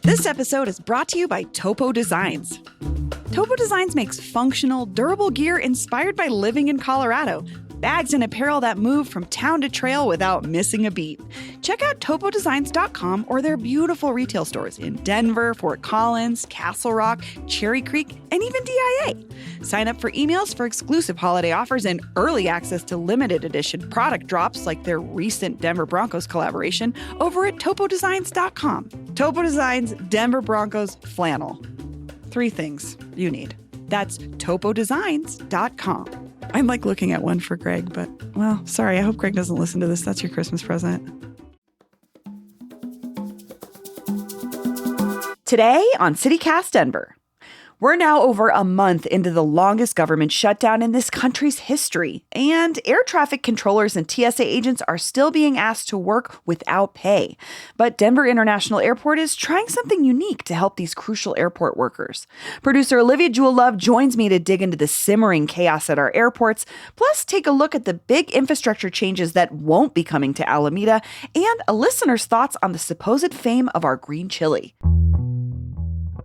This episode is brought to you by Topo Designs. Topo Designs makes functional, durable gear inspired by living in Colorado. Bags and apparel that move from town to trail without missing a beat. Check out topodesigns.com or their beautiful retail stores in Denver, Fort Collins, Castle Rock, Cherry Creek, and even DIA. Sign up for emails for exclusive holiday offers and early access to limited edition product drops like their recent Denver Broncos collaboration over at topodesigns.com. Topo Designs Denver Broncos flannel. 3 things you need. That's topodesigns.com. I'm like looking at one for Greg, but, well, sorry. I hope Greg doesn't listen to this. That's your Christmas present. Today on CityCast Denver. We're now over a month into the longest government shutdown in this country's history, and air traffic controllers and TSA agents are still being asked to work without pay. But Denver International Airport is trying something unique to help these crucial airport workers. Producer Olivia Jewell-Love joins me to dig into the simmering chaos at our airports, plus take a look at the big infrastructure changes that won't be coming to Alameda, and a listener's thoughts on the supposed fame of our green chili.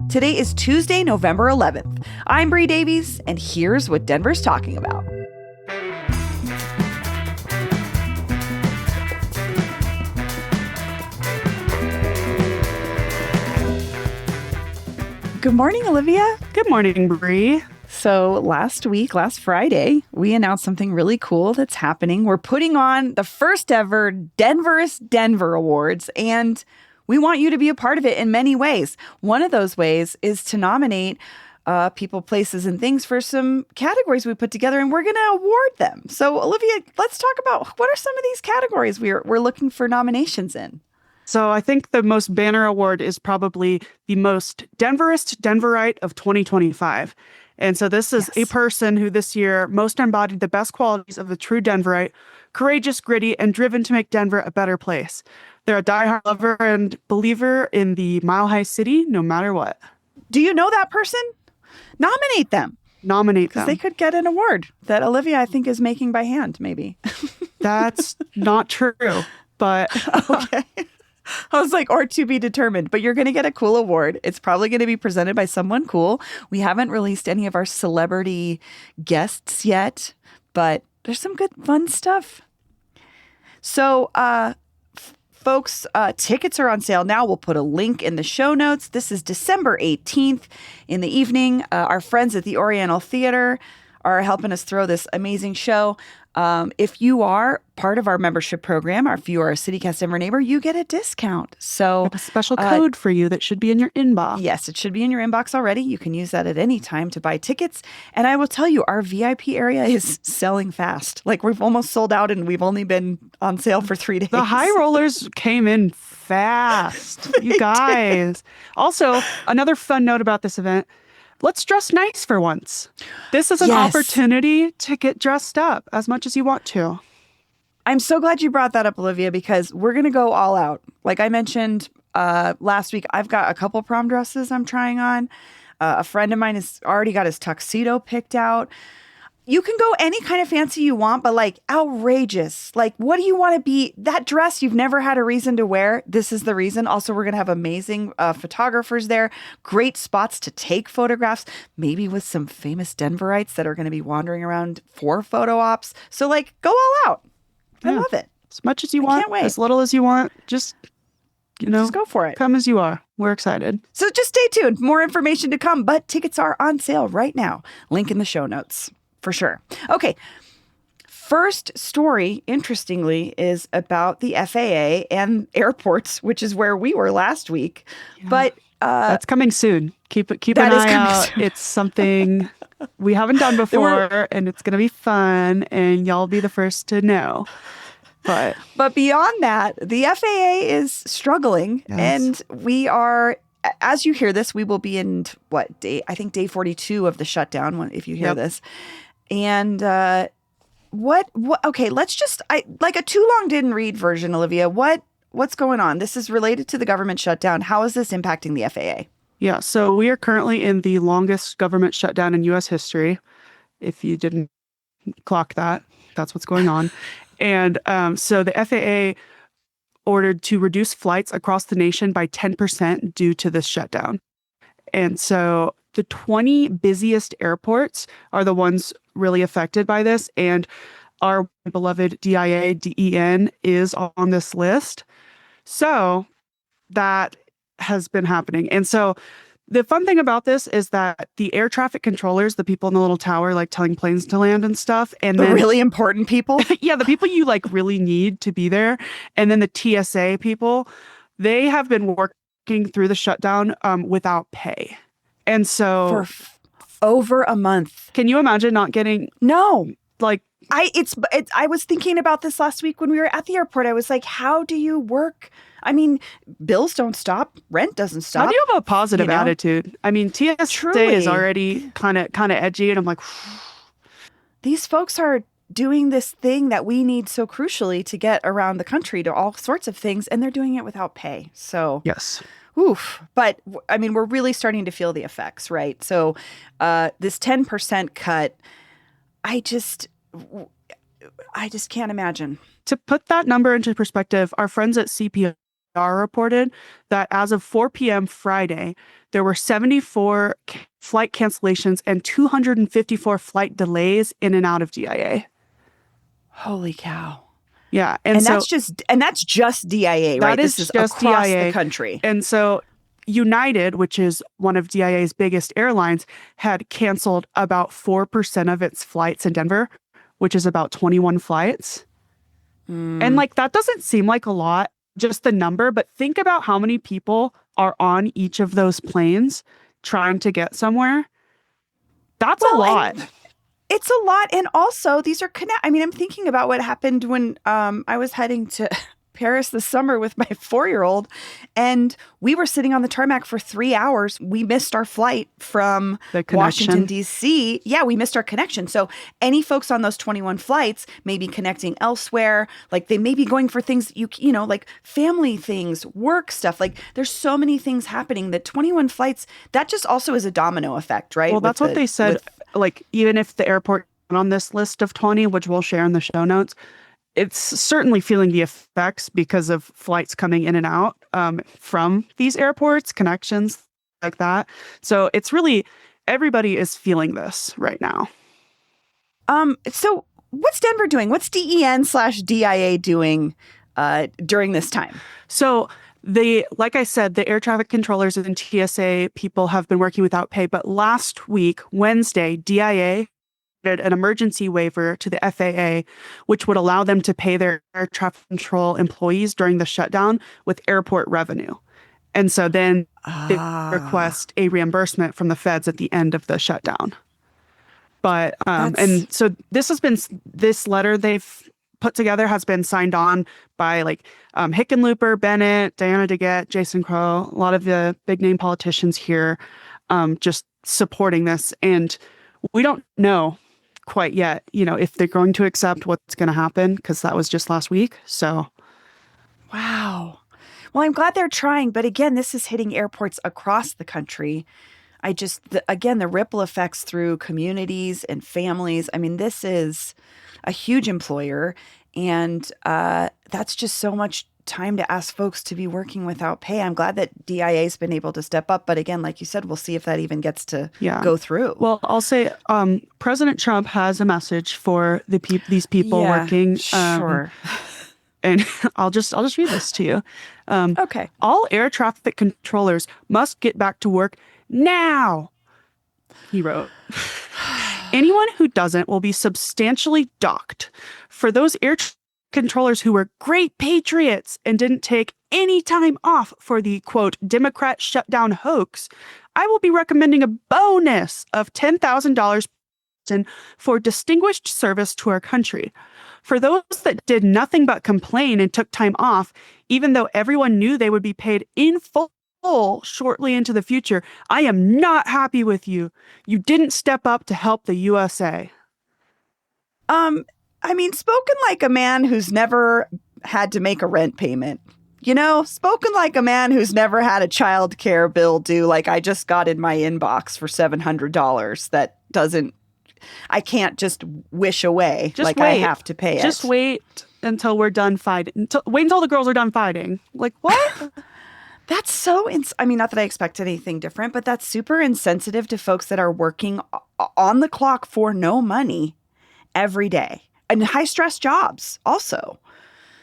Today is Tuesday, November 11th. I'm Bree Davies, and here's what Denver's talking about. Good morning, Olivia. Good morning, Bree. So last Friday, we announced something really cool that's happening. We're putting on the first ever Denver's Denver Awards, and we want you to be a part of it in many ways. One of those ways is to nominate people, places, and things for some categories we put together, and we're going to award them. So, Olivia, let's talk about what are some of these categories we're looking for nominations in. So I think the most banner award is probably the most Denverist Denverite of 2025. And so this is a person who this year most embodied the best qualities of a true Denverite, courageous, gritty, and driven to make Denver a better place. They're a diehard lover and believer in the Mile High City, no matter what. Do you know that person? Nominate them. Nominate them. Because they could get an award that Olivia, I think, is making by hand, maybe. That's not true, but... Okay. I was like, or to be determined, but you're going to get a cool award. It's probably going to be presented by someone cool. We haven't released any of our celebrity guests yet, but there's some good, fun stuff. So, folks, tickets are on sale now. We'll put a link in the show notes. This is December 18th in the evening. Our friends at the Oriental Theater are helping us throw this amazing show. If you are part of our membership program, or if you are a CityCast Denver neighbor, you get a discount. So a special code for you that should be in your inbox. Yes, it should be in your inbox already. You can use that at any time to buy tickets. And I will tell you, our VIP area is selling fast. Like we've almost sold out and we've only been on sale for 3 days. The high rollers came in fast, you guys. Also, another fun note about this event. Let's dress nice for once. This is an opportunity to get dressed up as much as you want to. I'm so glad you brought that up, Olivia, because we're going to go all out. Like I mentioned last week, I've got a couple prom dresses I'm trying on. A friend of mine has already got his tuxedo picked out. You can go any kind of fancy you want, but like outrageous. Like, what do you want to be? That dress you've never had a reason to wear. This is the reason. Also, we're going to have amazing photographers there. Great spots to take photographs, maybe with some famous Denverites that are going to be wandering around for photo ops. So like, go all out. I love it. As much as you want, can't wait. As little as you want, just go for it. Come as you are. We're excited. So just stay tuned. More information to come, but tickets are on sale right now. Link in the show notes. For sure. Okay. First story, interestingly, is about the FAA and airports, which is where we were last week. Yeah. But that's coming soon. Keep an eye out. Soon. It's something we haven't done before, and it's going to be fun, and y'all be the first to know. But beyond that, the FAA is struggling, and we are. As you hear this, we will be in day 42 of the shutdown. If you hear this. And okay, let's just, like a too long didn't read version, Olivia. What's going on? This is related to the government shutdown. How is this impacting the FAA? Yeah, so we are currently in the longest government shutdown in U.S. history. If you didn't clock that, that's what's going on. And so the FAA ordered to reduce flights across the nation by 10% due to this shutdown. And so the 20 busiest airports are the ones really affected by this. And our beloved DIA, DEN is on this list. So that has been happening. And so the fun thing about this is that the air traffic controllers, the people in the little tower, like telling planes to land and stuff. And the really important people. Yeah, the people you like really need to be there. And then the TSA people, they have been working through the shutdown without pay. And so for over a month. Can you imagine not getting like I was thinking about this last week when we were at the airport. I was like, how do you work? I mean, bills don't stop. Rent doesn't stop. How do you have a positive attitude? I mean, TSA is already kind of edgy, and I'm like, these folks are doing this thing that we need so crucially to get around the country to all sorts of things, and they're doing it without pay. So yes. Oof. But I mean, we're really starting to feel the effects, right? So this 10% cut, I just can't imagine. To put that number into perspective, our friends at CPR reported that as of 4 p.m. Friday, there were 74 flight cancellations and 254 flight delays in and out of DIA. Holy cow. Yeah. And that's just DIA, right? This is just across DIA. The country. And so United, which is one of DIA's biggest airlines, had canceled about 4% of its flights in Denver, which is about 21 flights. And like, that doesn't seem like a lot, just the number, but think about how many people are on each of those planes trying to get somewhere. That's a lot. It's a lot. And also these are I'm thinking about what happened when I was heading to Paris this summer with my 4-year-old, and we were sitting on the tarmac for 3 hours. We missed our flight from Washington, D.C. Yeah, we missed our connection. So any folks on those 21 flights may be connecting elsewhere. Like they may be going for things, you know, like family things, work stuff. Like there's so many things happening that 21 flights, that just also is a domino effect, right? Well, that's what they said. Like even if the airport on this list of 20, which we'll share in the show notes, it's certainly feeling the effects because of flights coming in and out from these airports, connections like that. So it's really, everybody is feeling this right now. So what's Denver doing? What's DEN/DIA doing during this time? So like I said, the air traffic controllers and TSA people have been working without pay. But last week, Wednesday, DIA an emergency waiver to the FAA, which would allow them to pay their air traffic control employees during the shutdown with airport revenue. And so then they request a reimbursement from the feds at the end of the shutdown. But and so this letter they've put together has been signed on by like Hickenlooper, Bennett, Diana DeGette, Jason Crow, a lot of the big name politicians here just supporting this. And we don't know quite yet, you know, if they're going to accept what's going to happen, because that was just last week. So, wow. Well, I'm glad they're trying. But again, this is hitting airports across the country. The ripple effects through communities and families. I mean, this is a huge employer. And that's just so much time to ask folks to be working without pay. I'm glad that DIA has been able to step up. But again, like you said, we'll see if that even gets to go through. Well, I'll say President Trump has a message for these people working. Sure. And I'll just read this to you. Okay. All air traffic controllers must get back to work now, he wrote. Anyone who doesn't will be substantially docked. For those air controllers who were great patriots and didn't take any time off for the, quote, Democrat shutdown hoax, I will be recommending a bonus of $10,000 for distinguished service to our country. For those that did nothing but complain and took time off, even though everyone knew they would be paid in full shortly into the future, I am not happy with you. You didn't step up to help the USA. I mean, spoken like a man who's never had to make a rent payment. You know, spoken like a man who's never had a child care bill due, like I just got in my inbox for $700 that I can't just wish away. Just like wait. I have to pay it. Just wait until we're done fighting. Wait until the girls are done fighting. Like, what? That's so, I mean, not that I expect anything different, but that's super insensitive to folks that are working on the clock for no money every day and high stress jobs also.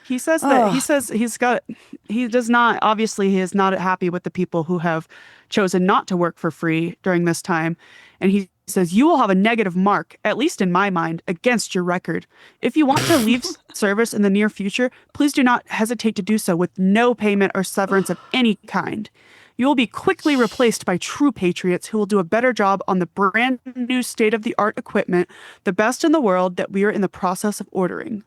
He says that he does not, obviously he is not happy with the people who have chosen not to work for free during this time. And he says, you will have a negative mark, at least in my mind, against your record. If you want to leave service in the near future, please do not hesitate to do so with no payment or severance of any kind. You will be quickly replaced by true patriots who will do a better job on the brand new state-of-the-art equipment, the best in the world that we are in the process of ordering.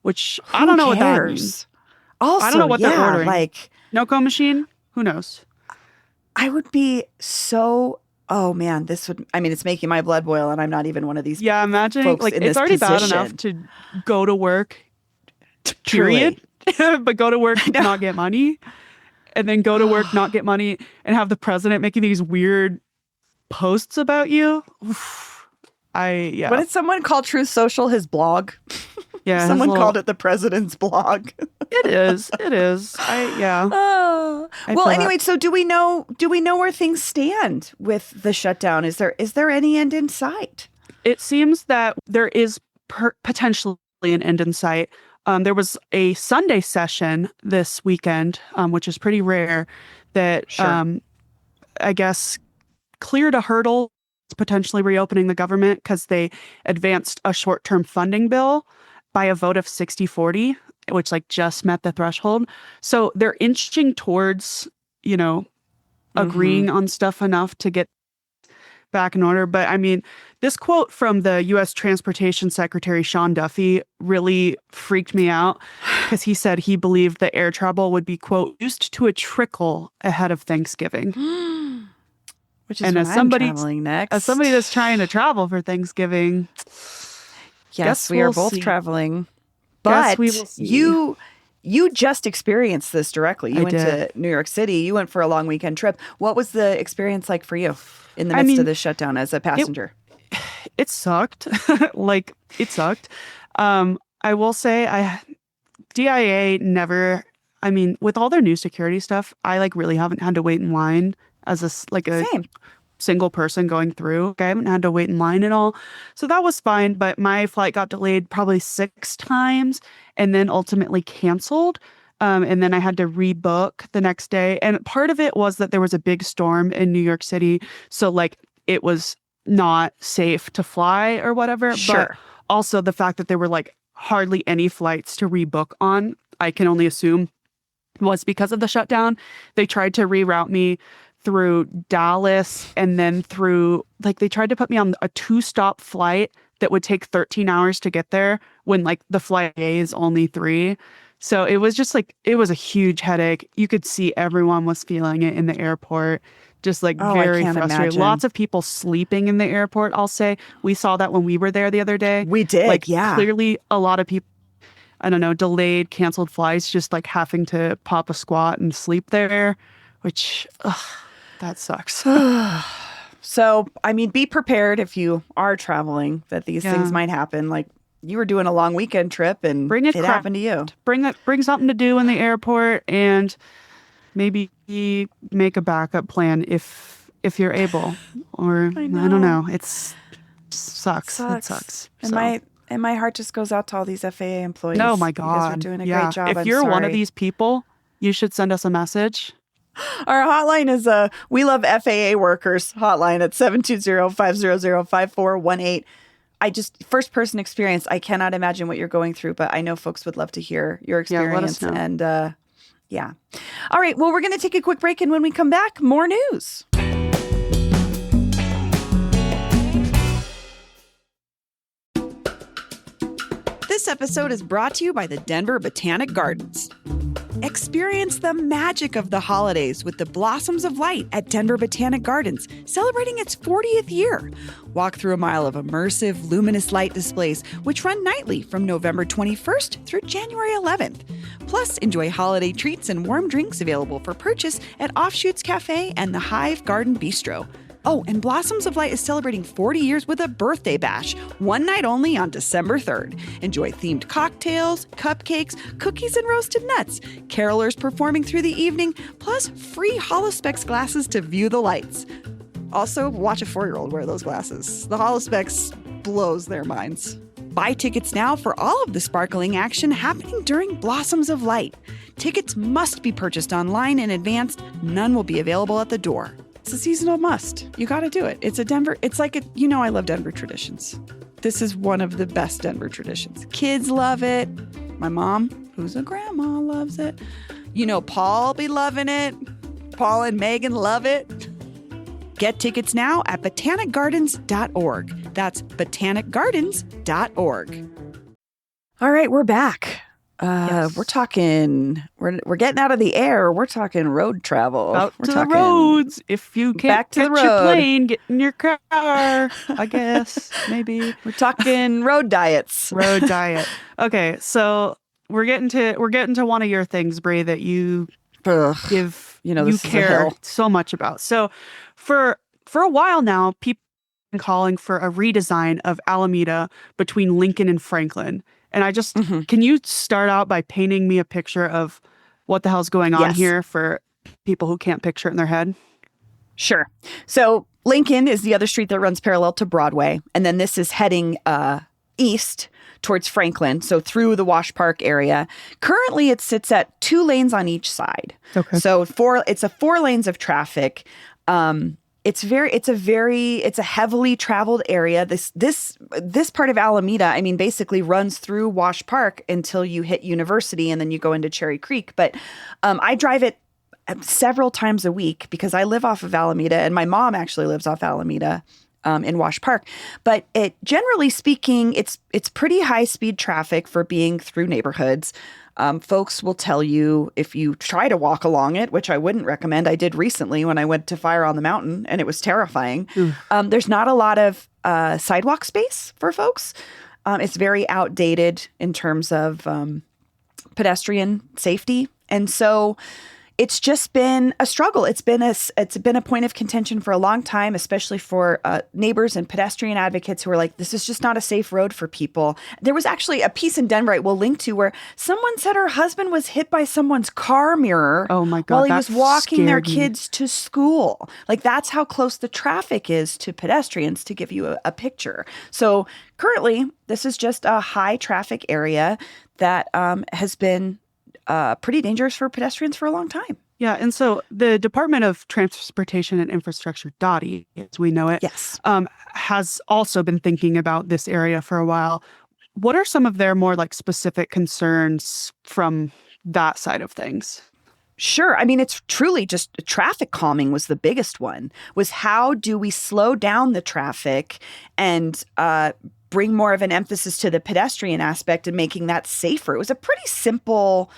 Which I don't know what that means. Also, I don't know what they're ordering. Like No-co machine? Who knows? I would be so. Oh man, it's making my blood boil, and I'm not even one of these. Yeah, imagine folks like in it's this already position. bad enough to go to work, period, but go to work not get money, and then go to work not get money, and have the president making these weird posts about you. What did someone call Truth Social his blog? Yeah, someone called it the president's blog. It is. Oh. Well, anyway, so do we know where things stand with the shutdown? Is there any end in sight? It seems that there is potentially an end in sight. There was a Sunday session this weekend, which is pretty rare, that I guess cleared a hurdle to potentially reopening the government because they advanced a short-term funding bill by a vote of 60-40, which like just met the threshold. So they're inching towards, agreeing on stuff enough to get back in order. But I mean, this quote from the U.S. Transportation Secretary Sean Duffy really freaked me out because he said he believed that air travel would be, quote, used to a trickle ahead of Thanksgiving. Which is when I'm traveling next. As somebody that's trying to travel for Thanksgiving... Yes, we are both traveling. But we will see. You just experienced this directly. You went to New York City. You went for a long weekend trip. What was the experience like for you in the midst of this shutdown as a passenger? It sucked. It sucked. I will say DIA never, with all their new security stuff, I really haven't had to wait in line as a Same. single person going through. I haven't had to wait in line at all. So that was fine. But my flight got delayed probably 6 times and then ultimately canceled. And then I had to rebook the next day. And part of it was that there was a big storm in New York City. So it was not safe to fly or whatever. Sure. But also the fact that there were hardly any flights to rebook on, I can only assume was because of the shutdown. They tried to reroute me through Dallas and then through they tried to put me on a 2-stop flight that would take 13 hours to get there when the flight A is only 3. So it was just it was a huge headache. You could see everyone was feeling it in the airport. Just very frustrated. Imagine. Lots of people sleeping in the airport, I'll say. We saw that when we were there the other day. We did, yeah. Clearly a lot of people, I don't know, delayed, canceled flights, just having to pop a squat and sleep there, which... that sucks. So, be prepared if you are traveling that these things might happen. You were doing a long weekend trip and it happened to you. Bring something to do in the airport and maybe make a backup plan if you're able. Or I don't know. It sucks. It sucks. And my heart just goes out to all these FAA employees. Oh my God. You guys are doing a great job. If you're one of these people, you should send us a message. Our hotline is We Love FAA Workers hotline at 720-500-5418. First person experience, I cannot imagine what you're going through, but I know folks would love to hear your experience. Yeah, let us know. And all right, well, we're going to take a quick break, and when we come back, more news. This episode is brought to you by the Denver Botanic Gardens. Experience the magic of the holidays with the Blossoms of Light at Denver Botanic Gardens, celebrating its 40th year. Walk through a mile of immersive, luminous light displays, which run nightly from November 21st through January 11th. Plus, enjoy holiday treats and warm drinks available for purchase at Offshoots Cafe and the Hive Garden Bistro. Oh, and Blossoms of Light is celebrating 40 years with a birthday bash, one night only on December 3rd. Enjoy themed cocktails, cupcakes, cookies, and roasted nuts. Carolers performing through the evening, plus free Holospecs glasses to view the lights. Also, watch a 4-year-old wear those glasses. The Holospecs blows their minds. Buy tickets now for all of the sparkling action happening during Blossoms of Light. Tickets must be purchased online in advance. None will be available at the door. It's a seasonal must. You got to do it. It's I love Denver traditions. This is one of the best Denver traditions. Kids love it. My mom, who's a grandma, loves it. Paul will be loving it. Paul and Megan love it. Get tickets now at botanicgardens.org. That's botanicgardens.org. All right, we're back. Yes. We're talking, we're getting out of the air. We're talking road travel. Out we're to talking, the roads. If you can't back to the catch your road. plane, get in your car, I guess, maybe. We're talking road diets. Road diet. Okay, so we're getting to one of your things, Bree, that you give, this is a care hill. so much about. So for a while now, people have been calling for a redesign of Alameda between Lincoln and Franklin. And I just, can you start out by painting me a picture of what the hell's going on here for people who can't picture it in their head? Sure. So Lincoln is the other street that runs parallel to Broadway. And then this is heading east towards Franklin, so through the Wash Park area. Currently, it sits at 2 lanes on each side. Okay. So it's 4 lanes of traffic. It's a heavily traveled area. This part of Alameda, basically runs through Wash Park until you hit University and then you go into Cherry Creek. But I drive it several times a week because I live off of Alameda and my mom actually lives off Alameda in Wash Park. But generally speaking, it's pretty high speed traffic for being through neighborhoods. Folks will tell you if you try to walk along it, which I wouldn't recommend. I did recently when I went to Fire on the Mountain, and it was terrifying. There's not a lot of sidewalk space for folks. It's very outdated in terms of pedestrian safety. And so it's just been a struggle. It's been a point of contention for a long time, especially for neighbors and pedestrian advocates who are like, this is just not a safe road for people. There was actually a piece in Denver we'll link to where someone said her husband was hit by someone's car mirror while he was walking their kids to school. Like, that's how close the traffic is to pedestrians, to give you a picture. So currently, this is just a high traffic area that has been pretty dangerous for pedestrians for a long time. Yeah, and so the Department of Transportation and Infrastructure, DOTI, as we know it, has also been thinking about this area for a while. What are some of their more specific concerns from that side of things? Sure. It's truly just traffic calming was the biggest one, was how do we slow down the traffic and bring more of an emphasis to the pedestrian aspect and making that safer. It was a pretty simple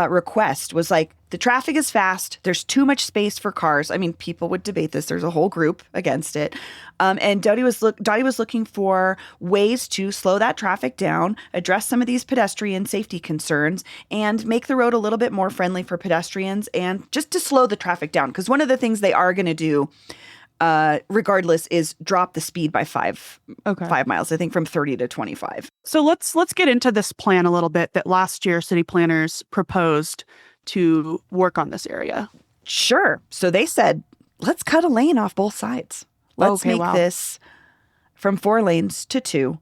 request, was like, the traffic is fast. There's too much space for cars. People would debate this. There's a whole group against it. And DOTI was looking for ways to slow that traffic down, address some of these pedestrian safety concerns, and make the road a little bit more friendly for pedestrians, and just to slow the traffic down. Because one of the things they are going to do regardless is drop the speed by 5 miles, I think, from 30 to 25. So let's get into this plan a little bit that last year city planners proposed to work on this area. Sure. So they said, let's cut a lane off both sides. Let's make this from 4 lanes to 2.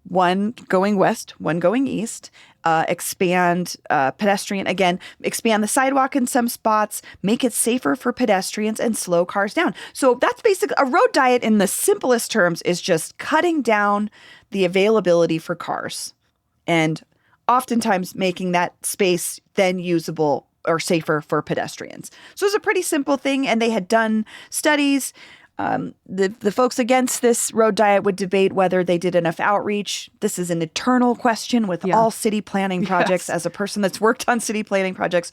One going west, one going east, expand expand the sidewalk in some spots, make it safer for pedestrians, and slow cars down. So that's basically a road diet in the simplest terms, is just cutting down the availability for cars and oftentimes making that space then usable or safer for pedestrians. So it's a pretty simple thing, and they had done studies. The folks against this road diet would debate whether they did enough outreach. This is an eternal question with all city planning projects. As a person that's worked on city planning projects,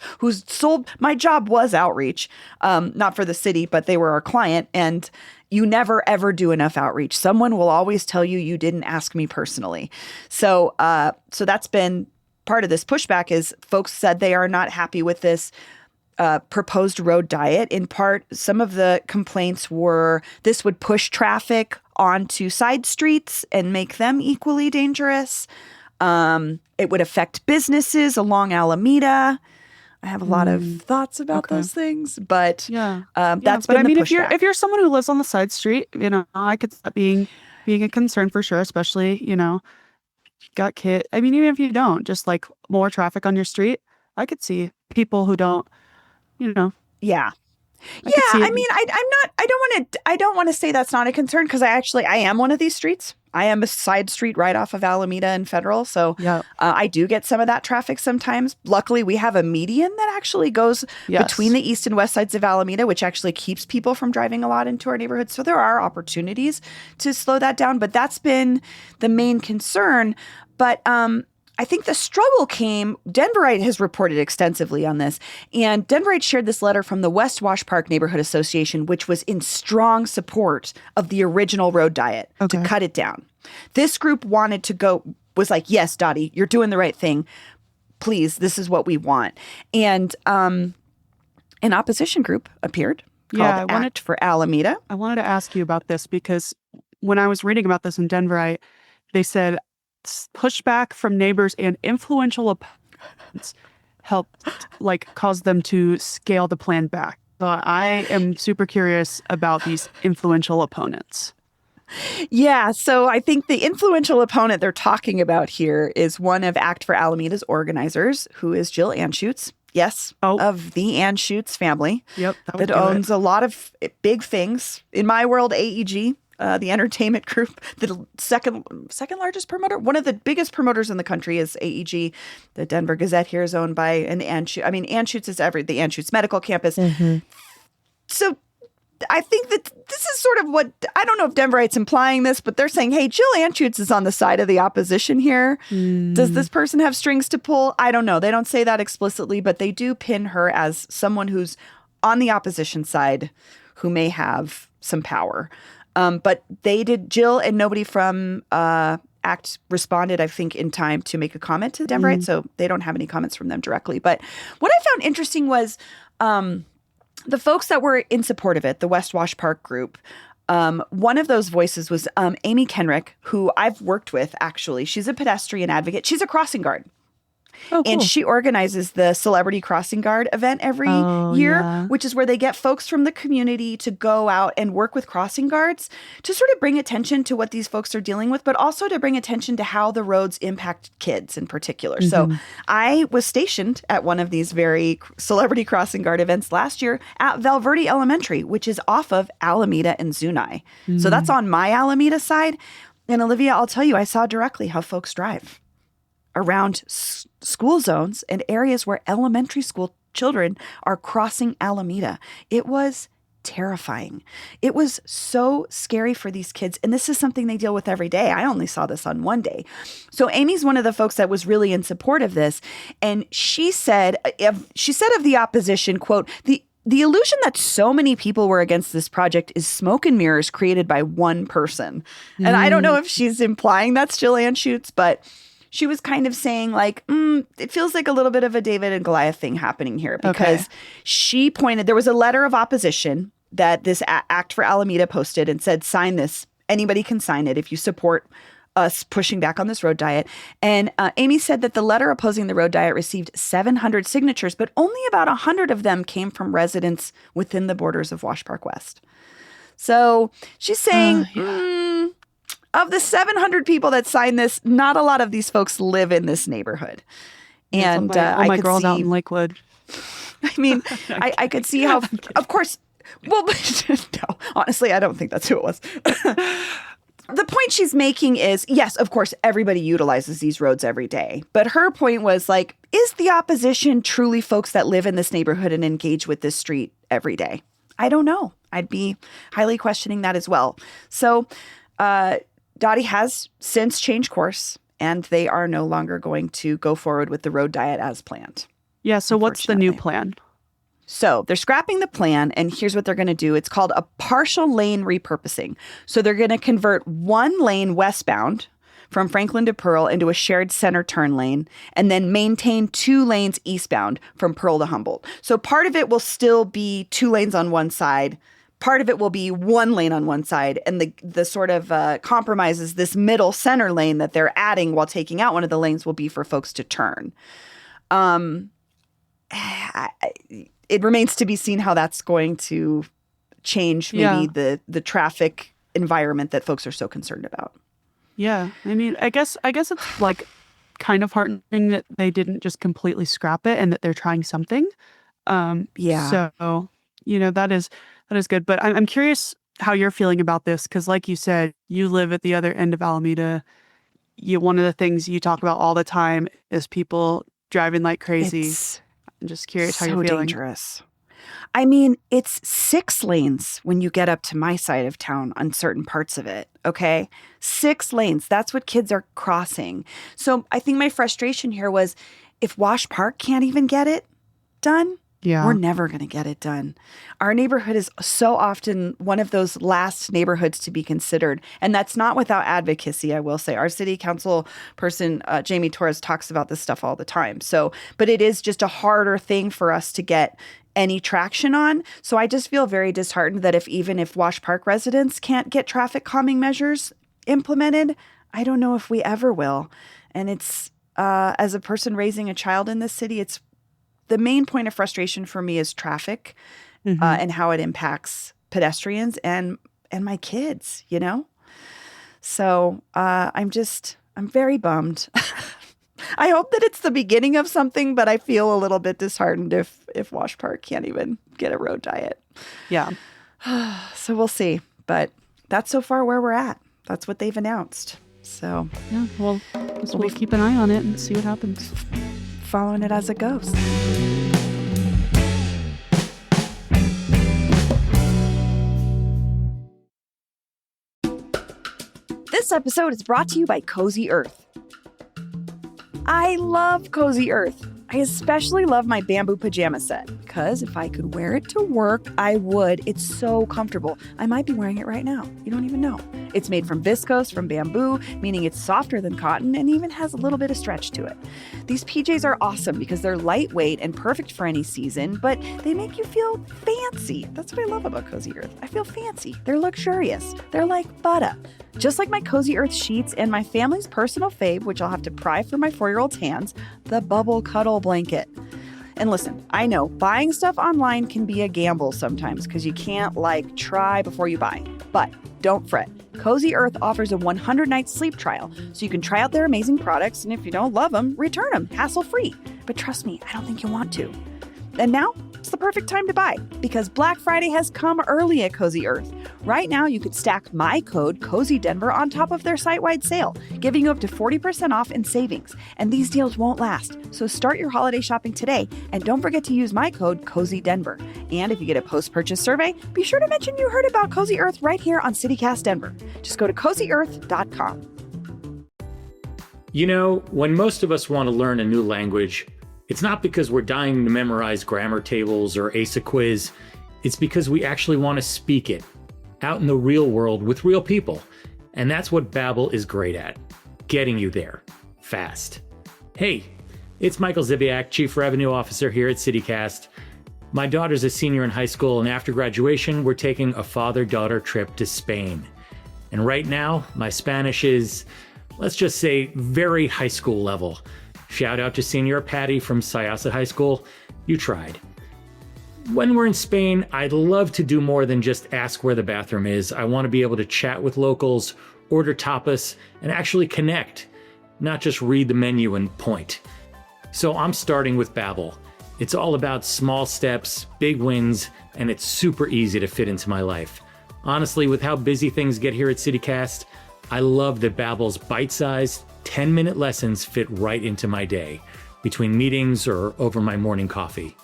my job was outreach, not for the city, but they were our client. And you never, ever do enough outreach. Someone will always tell you, you didn't ask me personally. So that's been part of this pushback, is folks said they are not happy with this. proposed road diet. In part, some of the complaints were this would push traffic onto side streets and make them equally dangerous. It would affect businesses along Alameda. I have a lot of thoughts about those things, but that's been the pushback. If you're someone who lives on the side street, I could see that being a concern for sure, especially, got kids. I mean, even if you don't, just like more traffic on your street, I could see people who don't, Yeah. I mean, I don't want to say that's not a concern because I am one of these streets. I am a side street right off of Alameda and Federal. So I do get some of that traffic sometimes. Luckily, we have a median that actually goes between the east and west sides of Alameda, which actually keeps people from driving a lot into our neighborhood. So there are opportunities to slow that down. But that's been the main concern. But I think the struggle came, Denverite has reported extensively on this, and Denverite shared this letter from the West Wash Park Neighborhood Association, which was in strong support of the original road diet to cut it down. This group was like, yes, Dottie, you're doing the right thing. Please, this is what we want. And an opposition group appeared called Act for Alameda. I wanted to ask you about this because when I was reading about this in Denverite, they said, pushback from neighbors and influential opponents helped cause them to scale the plan back. So I am super curious about these influential opponents. Yeah, so I think the influential opponent they're talking about here is one of Act for Alameda's organizers, who is Jill Anschutz. Yes, of the Anschutz family. Yep, that owns a lot of big things. In my world, AEG. The entertainment group, the second largest promoter, one of the biggest promoters in the country is AEG. The Denver Gazette here is owned by an Anschutz. I mean, Anschutz is the Anschutz Medical Campus. So I think that this is sort of what, I don't know if Denverite's implying this, but they're saying, hey, Jill Anschutz is on the side of the opposition here. Does this person have strings to pull? I don't know. They don't say that explicitly, but they do pin her as someone who's on the opposition side who may have some power. But Jill and nobody from ACT responded, I think, in time to make a comment to Denverite. So they don't have any comments from them directly. But what I found interesting was the folks that were in support of it, the West Wash Park group, one of those voices was Amy Kenrick, who I've worked with, actually. She's a pedestrian advocate. She's a crossing guard. Oh, cool. And she organizes the Celebrity Crossing Guard event every year, which is where they get folks from the community to go out and work with crossing guards to sort of bring attention to what these folks are dealing with, but also to bring attention to how the roads impact kids in particular. So I was stationed at one of these very Celebrity Crossing Guard events last year at Valverde Elementary, which is off of Alameda and Zuni. So that's on my Alameda side. And Olivia, I'll tell you, I saw directly how folks drive around school zones and areas where elementary school children are crossing Alameda. It was terrifying. It was so scary for these kids. And this is something they deal with every day. I only saw this on one day. So Amy's one of the folks that was really in support of this. And she said of the opposition, quote, the illusion that so many people were against this project is smoke and mirrors created by one person. And I don't know if she's implying that's Jill Anschutz, but she was kind of saying it feels like a little bit of a David and Goliath thing happening here because she pointed, there was a letter of opposition that this Act for Alameda posted and said, sign this. Anybody can sign it if you support us pushing back on this road diet. And Amy said that the letter opposing the road diet received 700 signatures, but only about 100 of them came from residents within the borders of Wash Park West. So she's saying, of the 700 people that signed this, not a lot of these folks live in this neighborhood. And my girls out in Lakewood. I mean, I could see how, of course, well, no, honestly, I don't think that's who it was. The point she's making is, yes, of course, everybody utilizes these roads every day. But her point was is the opposition truly folks that live in this neighborhood and engage with this street every day? I don't know. I'd be highly questioning that as well. So, Dottie has since changed course, and they are no longer going to go forward with the road diet as planned. Yeah, so what's the new plan? So they're scrapping the plan, and here's what they're going to do. It's called a partial lane repurposing. So they're going to convert one lane westbound from Franklin to Pearl into a shared center turn lane, and then maintain 2 lanes eastbound from Pearl to Humboldt. So part of it will still be 2 lanes on one side. Part of it will be 1 lane on one side, and the sort of compromise is this middle center lane that they're adding while taking out one of the lanes will be for folks to turn. It remains to be seen how that's going to change maybe the traffic environment that folks are so concerned about. Yeah. I mean, I guess it's like kind of heartening that they didn't just completely scrap it and that they're trying something. So, that is good. But I'm curious how you're feeling about this, because like you said, you live at the other end of Alameda. One of the things you talk about all the time is people driving like crazy. I'm just curious how you're feeling. Dangerous. I mean, it's 6 lanes when you get up to my side of town on certain parts of it, okay? 6 lanes. That's what kids are crossing. So I think my frustration here was if Wash Park can't even get it done, we're never going to get it done. Our neighborhood is so often one of those last neighborhoods to be considered. And that's not without advocacy, I will say. Our city council person, Jamie Torres, talks about this stuff all the time. But it is just a harder thing for us to get any traction on. So I just feel very disheartened that even if Wash Park residents can't get traffic calming measures implemented, I don't know if we ever will. And it's, as a person raising a child in this city, it's the main point of frustration for me is traffic and how it impacts pedestrians and my kids, So I'm very bummed. I hope that it's the beginning of something, but I feel a little bit disheartened if Wash Park can't even get a road diet. Yeah. So we'll see. But that's so far where we're at. That's what they've announced. So yeah, well, we'll keep an eye on it and see what happens. Following it as it goes. This episode is brought to you by Cozy Earth. I love Cozy Earth. I especially love my bamboo pajama set because if I could wear it to work, I would. It's so comfortable. I might be wearing it right now. You don't even know. It's made from viscose, from bamboo, meaning it's softer than cotton and even has a little bit of stretch to it. These PJs are awesome because they're lightweight and perfect for any season, but they make you feel fancy. That's what I love about Cozy Earth. I feel fancy. They're luxurious. They're like butter. Just like my Cozy Earth sheets and my family's personal fave, which I'll have to pry from my 4-year-old's hands, the Bubble Cuddle Blanket. And listen, I know buying stuff online can be a gamble sometimes because you can't try before you buy. But don't fret. Cozy Earth offers a 100-night sleep trial, so you can try out their amazing products, and if you don't love them, return them, hassle-free. But trust me, I don't think you'll want to. And now, it's the perfect time to buy because Black Friday has come early at Cozy Earth. Right now, you could stack my code CozyDenver on top of their site-wide sale, giving you up to 40% off in savings. And these deals won't last, so start your holiday shopping today. And don't forget to use my code CozyDenver. And if you get a post-purchase survey, be sure to mention you heard about Cozy Earth right here on CityCast Denver. Just go to CozyEarth.com. When most of us want to learn a new language, it's not because we're dying to memorize grammar tables or ace a quiz. It's because we actually want to speak it out in the real world with real people. And that's what Babbel is great at, getting you there fast. Hey, it's Michael Ziviak, Chief Revenue Officer here at CityCast. My daughter's a senior in high school, and after graduation, we're taking a father-daughter trip to Spain. And right now, my Spanish is, let's just say, very high school level. Shout out to Senior Patty from Syosset High School. You tried. When we're in Spain, I'd love to do more than just ask where the bathroom is. I want to be able to chat with locals, order tapas, and actually connect, not just read the menu and point. So I'm starting with Babbel. It's all about small steps, big wins, and it's super easy to fit into my life. Honestly, with how busy things get here at CityCast, I love that Babbel's bite-sized, 10-minute lessons fit right into my day, between meetings or over my morning coffee.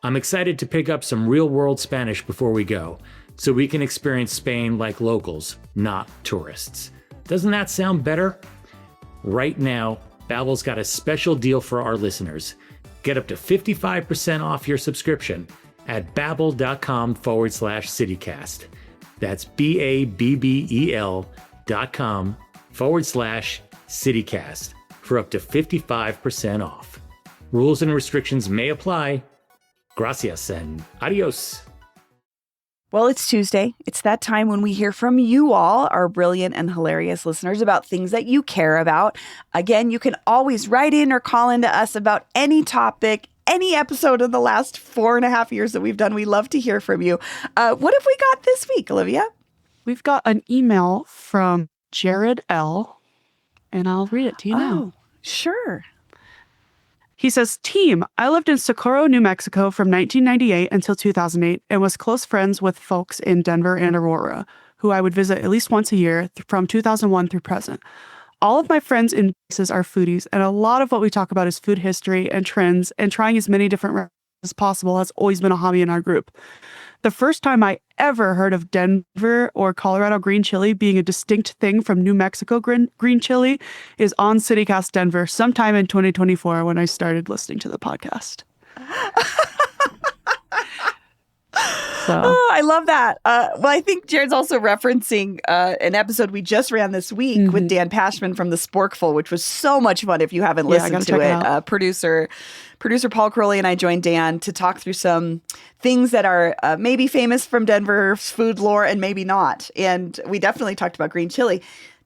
I'm excited to pick up some real-world Spanish before we go, so we can experience Spain like locals, not tourists. Doesn't that sound better? Right now, Babbel's got a special deal for our listeners. Get up to 55% off your subscription at babbel.com/citycast. That's BABBEL.com/CityCast. CityCast for up to 55% off. Rules and restrictions may apply. Gracias and adios. Well, it's Tuesday. It's that time when we hear from you all, our brilliant and hilarious listeners, about things that you care about. Again, you can always write in or call into us about any topic, any episode of the last 4.5 years that we've done. We love to hear from you. What have we got this week, Olivia? We've got an email from Jared L., and I'll read it to you now. Sure. He says, Team, I lived in Socorro, New Mexico from 1998 until 2008 and was close friends with folks in Denver and Aurora, who I would visit at least once a year from 2001 through present. All of my friends in places are foodies, and a lot of what we talk about is food history and trends, and trying as many different recipes as possible has always been a hobby in our group. The first time I ever heard of Denver or Colorado green chili being a distinct thing from New Mexico green chili is on CityCast Denver sometime in 2024 when I started listening to the podcast. Oh, I love that. Well, I think Jared's also referencing an episode we just ran this week with Dan Pashman from the Sporkful, which was so much fun. If you haven't listened to it, producer Paul Crowley and I joined Dan to talk through some things that are maybe famous from Denver's food lore and maybe not. And we definitely talked about green chili.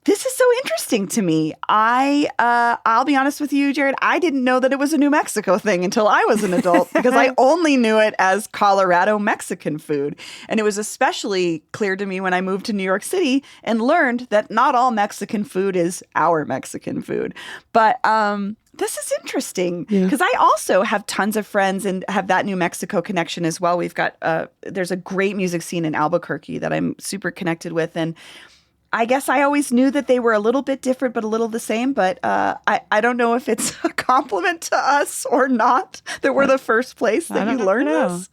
This is so interesting to me. I'll be honest with you, Jared. I didn't know that it was a New Mexico thing until I was an adult because I only knew it as Colorado Mexican food. And it was especially clear to me when I moved to New York City and learned that not all Mexican food is our Mexican food. But this is interesting because I also have tons of friends and have that New Mexico connection as well. We've got there's a great music scene in Albuquerque that I'm super connected with, and I guess I always knew that they were a little bit different, but a little the same. But I don't know if it's a compliment to us or not that we're the first place that you learned this.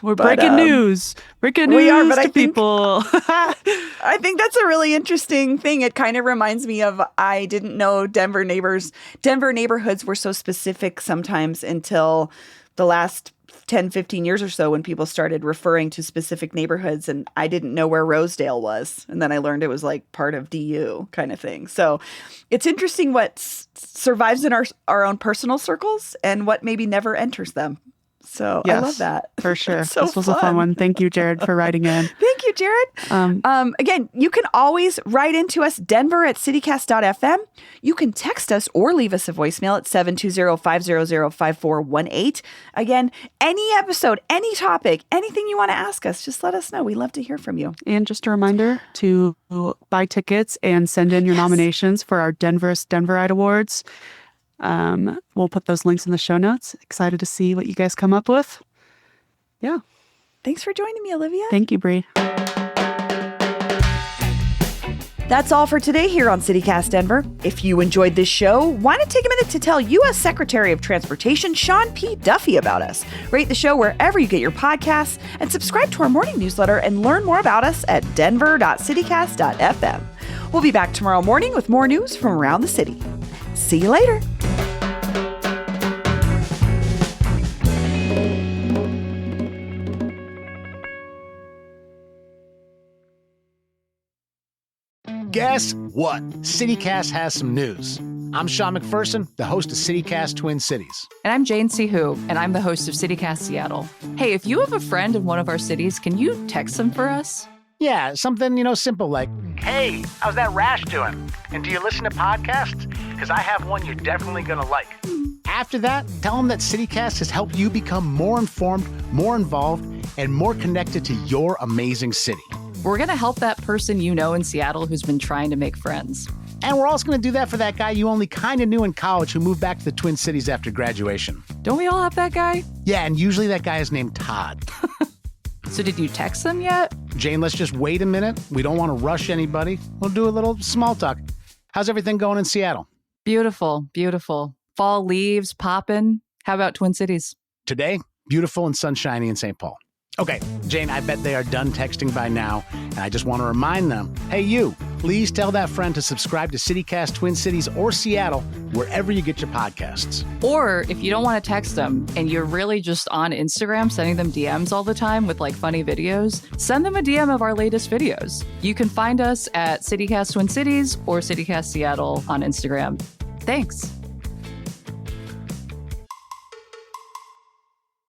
We're breaking news. Breaking news to people. I think that's a really interesting thing. It kind of reminds me of, I didn't know Denver neighborhoods were so specific sometimes until the last 10, 15 years or so when people started referring to specific neighborhoods, and I didn't know where Rosedale was. And then I learned it was like part of DU kind of thing. So it's interesting what survives in our own personal circles and what maybe never enters them. So I love that. For sure. This was a fun one. Thank you, Jared, for writing in. Thank you, Jared. Again, you can always write into us, denver@citycast.fm. You can text us or leave us a voicemail at 720-500-5418. Again, any episode, any topic, anything you want to ask us, just let us know. We love to hear from you. And just a reminder to buy tickets and send in your nominations for our Denverite Awards. We'll put those links in the show notes. Excited to see what you guys come up with. Yeah. Thanks for joining me, Olivia. Thank you, Bree. That's all for today here on CityCast Denver. If you enjoyed this show, why not take a minute to tell U.S. Secretary of Transportation Sean P. Duffy about us? Rate the show wherever you get your podcasts and subscribe to our morning newsletter and learn more about us at denver.citycast.fm. We'll be back tomorrow morning with more news from around the city. See you later. Guess what? CityCast has some news. I'm Sean McPherson, the host of CityCast Twin Cities. And I'm Jane Sihu, and I'm the host of CityCast Seattle. Hey, if you have a friend in one of our cities, can you text them for us? Yeah, something, simple like, hey, how's that rash doing? And do you listen to podcasts? Because I have one you're definitely going to like. After that, tell them that CityCast has helped you become more informed, more involved, and more connected to your amazing city. We're going to help that person you know in Seattle who's been trying to make friends. And we're also going to do that for that guy you only kind of knew in college who moved back to the Twin Cities after graduation. Don't we all have that guy? Yeah, and usually that guy is named Todd. So did you text them yet? Jane, let's just wait a minute. We don't want to rush anybody. We'll do a little small talk. How's everything going in Seattle? Beautiful, beautiful. Fall leaves popping. How about Twin Cities? Today, beautiful and sunshiny in St. Paul. Okay, Jane, I bet they are done texting by now, and I just want to remind them, hey, you, please tell that friend to subscribe to CityCast Twin Cities or Seattle, wherever you get your podcasts. Or if you don't want to text them and you're really just on Instagram sending them DMs all the time with like funny videos, send them a DM of our latest videos. You can find us at CityCast Twin Cities or CityCast Seattle on Instagram. Thanks.